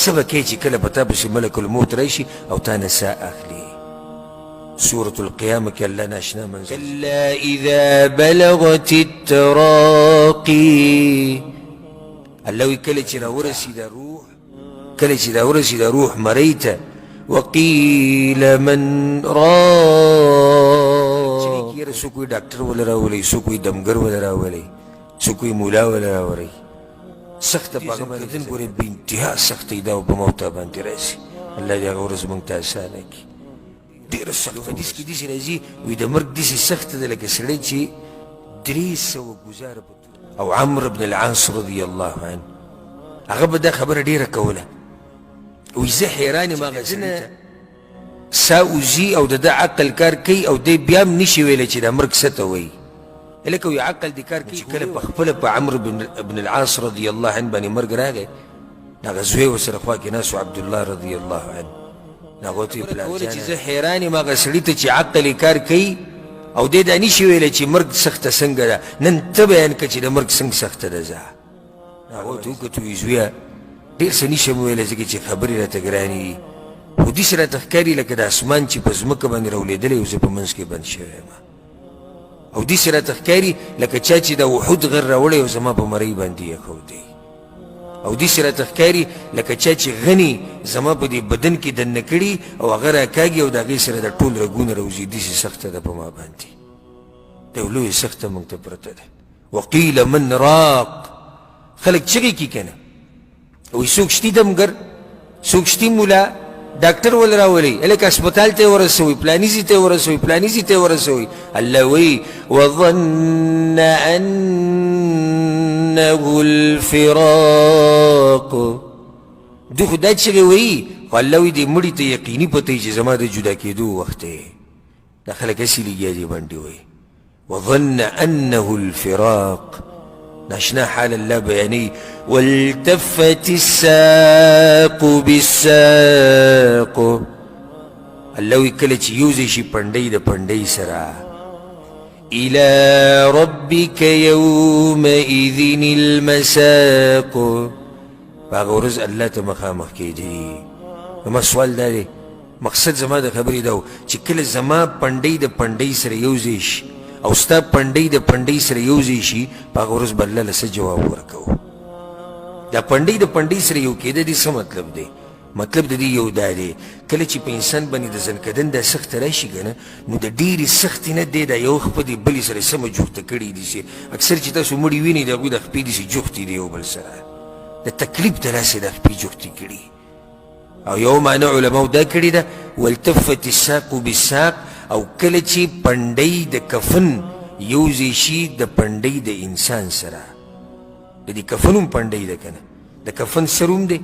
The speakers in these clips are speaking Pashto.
څه به کوې چې کله په تا پسې ملک الموت راشي او تا نه ساه اخلي. سورة القيامة کې الله ناشنا منزل كلا إذا بلغت التراقي. الله وی کله چې راورسېده روح، کله چې راورسېده روح مرۍ ته، وقیل من راق. یاره څوک وایي ډاکټر وله راولئ، څوک وایي دمګر وله راولئ، څوک وایي مولا وله راولئ. سخته په هغه باندې دن ګورې بې انتها سختۍ دا په موته باندې راشي. الله دې هغه ورځ موږ ته اسانه کړي. ډېره سخت حدیث کې داسې راځي وایي د مرګ داسې سخته ده لکه سړی چې 300 ګزاره په او عمرو بن العاص رضی الله عنه هغه به دا خبره ډېره کوله. وایي زه حیران یم هغه سړي ته ساه وځي او د ده عقل کار کوي او دی بیا هم نشي ویلی چې دا مرګ څه ته وایي. لکه وایي عقل دې کار کوي. کله په خپله په عمرو بن العاص رضی الله عنه باندې مرګ راغی، هغه زوی ورسره خوا کې ناست و عبدالله رضی الله عنه. هغه ورته ویل پلارجانه چې زه حیران یم هغه سړي ته چې عقل یې کار کوي او دی دا نشي ویلی چې مرګ سخته څنګه ده. نن ته بیان کړه چې د مرګ څنګه سخته ده. زه هغه ورته وکتل وایي زویه ډېر څه نشم ویلی ځکه چې خبرې راته ګرانې دي، خو داسې راته ښکاري لکه د اسمان چې په ځمکه باندې راولېدلی او زه په منځ کې بند شوی یم، او داسې راته ښکاري لکه چا چې د وحود غر راوړی او زما په مرۍ باندې یې ایښودی، او داسې راته ښکاري لکه چا چې غني زما په دې بدن کې دننه کړي او هغه راکاږي او د هغې سره د ټول رګونه راوځي. داسې سخته ده په ما باندې، دا یو لویه سخته موږ ته پرته ده. وقیل من راق. خلک چغې کي که نه وایي څوک شتي دمګر، څوک شتي مولا، ډاکټر ول راولئ، هلکه هسپتال ته یې ورسوئ، پلاني ځای ته یې ورسوئ، پلاني ځای ته یې ورسوئ. الله وایي وظن أنه الفراق. دوی خو دا چغې وایي خو الله وایي دې مړي ته یقیني پته چې زما د جدا کېدو وخت دی. دا خلک هسې لګیا دي باندې وایي وظن أنه الفراق. ناشنا حال الله بیانوي والتفت الساق بالساق. الله وایي کله چې یوځای شي پنډۍ د پنډۍ سره إلى ربك يومئذ المساق. په هغه ورځ الله ته مخامخ کېدي. زما سوال دا دی، مقصد زما د خبرې دا و چې کله زما پنډۍ د پنډۍ سره یوځای شي او ستا پنډۍ د پنډۍ سره یوځای شي، په هغه ورځ به الله له څه جواب ورکوو. دا پنډۍ د پنډۍ سره یو کېده دې څه مطلب دی؟ مطلب د دې یو دا دی کله چې په انسان باندې د زنکدن دا سخته راشي که نه نو د ډېرې سختې نه دی دا یو خپه دې بلې سره سمه جوخته کړي دي چې اکثر چې تاسو مړي وینئ د هغوی د خپې داسې جوختې دي یو بل سره، د تکلیف د لاسې د خپې جوختې کړي. او یو معنی علماو دا کړې ده والتفت الساق بالساق. او کله چې پنډۍ د کفن یوځای شي د پنډۍ د انسان سره، د دې کفن هم پنډۍ ده که نه، د کفن سر هم دی،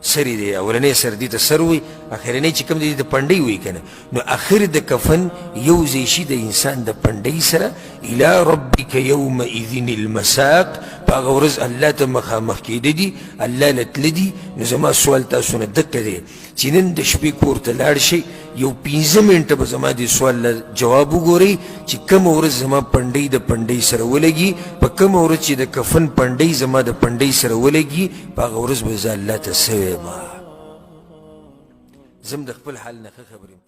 سر دی اولنی سر دې ته سر وایي، اخرنی چې کوم دی د پنډۍ وایي که نه، نو اخر د کفن یوځای شي د انسان د پنډۍ سره. إلى ربك يومئذ المساق. په هغه ورځ الله ته مخامخ کېده دي، الله له تله دي. نو زما سوال تاسو نه دقه دی چې نن د شپې کور ته لاړ شئ، یو 15 منټه به زما دې سوال له جواب وګورئ چې کومه ورځ زما پنډۍ د پنډۍ سره ولګي، په کومه ورځ چې د کفن پنډۍ زما د پنډۍ سره ولګي، په هغه ورځ به زه الله ته څه وایم. زه هم د خپل حال نه ښه خبر یم.